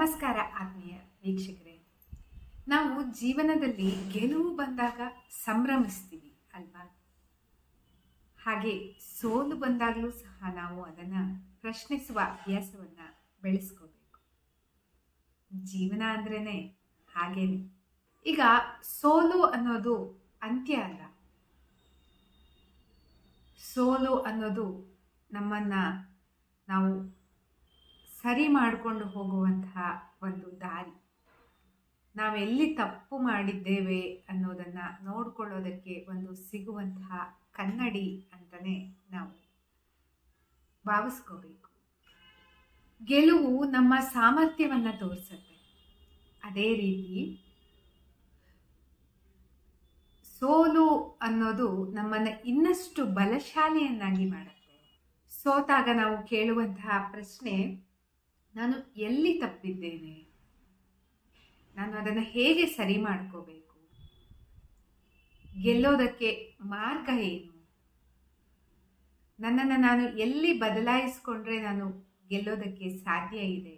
ನಮಸ್ಕಾರ ಆತ್ಮೀಯ ವೀಕ್ಷಕರೇ. ನಾವು ಜೀವನದಲ್ಲಿ ಗೆಲುವು ಬಂದಾಗ ಸಂಭ್ರಮಿಸ್ತೀವಿ ಅಲ್ವಾ? ಹಾಗೆ ಸೋಲು ಬಂದಾಗಲೂ ಸಹ ನಾವು ಅದನ್ನು ಪ್ರಶ್ನಿಸುವ ಅಭ್ಯಾಸವನ್ನು ಬೆಳೆಸ್ಕೋಬೇಕು. ಜೀವನ ಅಂದ್ರೇ ಹಾಗೇನೆ. ಈಗ ಸೋಲು ಅನ್ನೋದು ಅಂತ್ಯ ಅಲ್ಲ. ಸೋಲು ಅನ್ನೋದು ನಮ್ಮನ್ನು ನಾವು ಸರಿ ಮಾಡಿಕೊಂಡು ಹೋಗುವಂತಹ ಒಂದು ದಾರಿ. ನಾವೆಲ್ಲಿ ತಪ್ಪು ಮಾಡಿದ್ದೇವೆ ಅನ್ನೋದನ್ನು ನೋಡ್ಕೊಳ್ಳೋದಕ್ಕೆ ಒಂದು ಸಿಗುವಂತಹ ಕನ್ನಡಿ ಅಂತಲೇ ನಾವು ಭಾವಿಸ್ಕೋಬೇಕು. ಗೆಲುವು ನಮ್ಮ ಸಾಮರ್ಥ್ಯವನ್ನು ತೋರಿಸುತ್ತೆ. ಅದೇ ರೀತಿ ಸೋಲು ಅನ್ನೋದು ನಮ್ಮನ್ನು ಇನ್ನಷ್ಟು ಬಲಶಾಲಿಯನ್ನಾಗಿ ಮಾಡುತ್ತೆ. ಸೋತಾಗ ನಾವು ಕೇಳುವಂತಹ ಪ್ರಶ್ನೆ, ನಾನು ಎಲ್ಲಿ ತಪ್ಪಿದ್ದೇನೆ, ನಾನು ಅದನ್ನು ಹೇಗೆ ಸರಿ ಮಾಡ್ಕೋಬೇಕು, ಗೆಲ್ಲೋದಕ್ಕೆ ಮಾರ್ಗ ಏನು, ನನ್ನನ್ನು ನಾನು ಎಲ್ಲಿ ಬದಲಾಯಿಸ್ಕೊಂಡ್ರೆ ನಾನು ಗೆಲ್ಲೋದಕ್ಕೆ ಸಾಧ್ಯ ಇದೆ,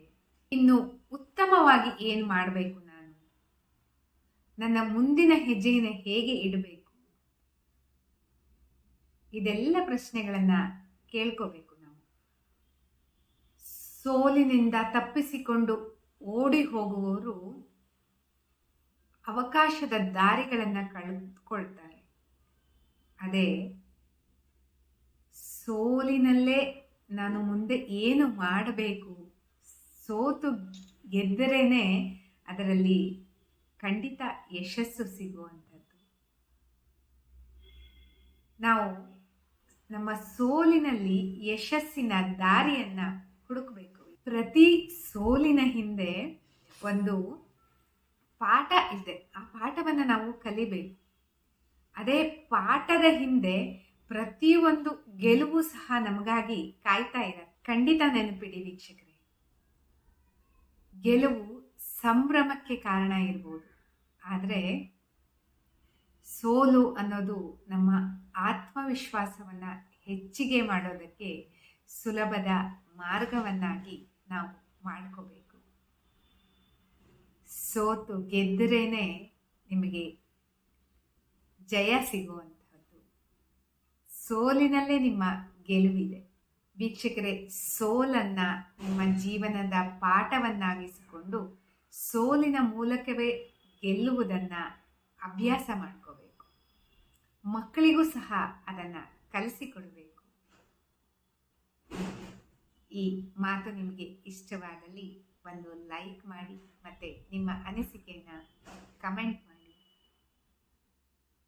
ಇನ್ನು ಉತ್ತಮವಾಗಿ ಏನು ಮಾಡಬೇಕು, ನಾನು ನನ್ನ ಮುಂದಿನ ಹೆಜ್ಜೆಯನ್ನು ಹೇಗೆ ಇಡಬೇಕು, ಇದೆಲ್ಲ ಪ್ರಶ್ನೆಗಳನ್ನು ಕೇಳ್ಕೋಬೇಕು. ಸೋಲಿನಿಂದ ತಪ್ಪಿಸಿಕೊಂಡು ಓಡಿ ಹೋಗುವವರು ಅವಕಾಶದ ದಾರಿಗಳನ್ನು ಕಳೆದುಕೊಳ್ತಾರೆ. ಅದೇ ಸೋಲಿನಲ್ಲೇ ನಾನು ಮುಂದೆ ಏನು ಮಾಡಬೇಕು, ಸೋತು ಗೆದ್ದರೇನೆ ಅದರಲ್ಲಿ ಖಂಡಿತ ಯಶಸ್ಸು ಸಿಗುವಂಥದ್ದು. ನಾವು ನಮ್ಮ ಸೋಲಿನಲ್ಲಿ ಯಶಸ್ಸಿನ ದಾರಿಯನ್ನು ಹುಡುಕಬೇಕು. ಪ್ರತಿ ಸೋಲಿನ ಹಿಂದೆ ಒಂದು ಪಾಠ ಇದೆ. ಆ ಪಾಠವನ್ನು ನಾವು ಕಲಿಬೇಕು. ಅದೇ ಪಾಠದ ಹಿಂದೆ ಪ್ರತಿಯೊಂದು ಗೆಲುವು ಸಹ ನಮಗಾಗಿ ಕಾಯ್ತಾ ಇದೆ. ಖಂಡಿತ ನೆನಪಿಡಿ ವೀಕ್ಷಕರೇ, ಗೆಲುವು ಸಂಭ್ರಮಕ್ಕೆ ಕಾರಣ ಇರ್ಬೋದು, ಆದರೆ ಸೋಲು ಅನ್ನೋದು ನಮ್ಮ ಆತ್ಮವಿಶ್ವಾಸವನ್ನು ಹೆಚ್ಚಿಗೆ ಮಾಡೋದಕ್ಕೆ ಸುಲಭದ ಮಾರ್ಗವನ್ನಾಗಿ ನಾವು ಮಾಡ್ಕೋಬೇಕು. ಸೋತು ಗೆದ್ದರೇನೆ ನಿಮಗೆ ಜಯ ಸಿಗುವಂಥದ್ದು. ಸೋಲಿನಲ್ಲೇ ನಿಮ್ಮ ಗೆಲುವಿದೆ. ವೀಕ್ಷಕರೇ, ಸೋಲನ್ನು ನಿಮ್ಮ ಜೀವನದ ಪಾಠವನ್ನಾಗಿಸಿಕೊಂಡು ಸೋಲಿನ ಮೂಲಕವೇ ಗೆಲ್ಲುವುದನ್ನು ಅಭ್ಯಾಸ ಮಾಡ್ಕೋಬೇಕು. ಮಕ್ಕಳಿಗೂ ಸಹ ಅದನ್ನು ಕಲಿಸಿಕೊಡಬೇಕು. ಈ ಮಾತು ನಿಮಗೆ ಇಷ್ಟವಾದಲ್ಲಿ ಒಂದು ಲೈಕ್ ಮಾಡಿ, ಮತ್ತು ನಿಮ್ಮ ಅನಿಸಿಕೆಯನ್ನು ಕಮೆಂಟ್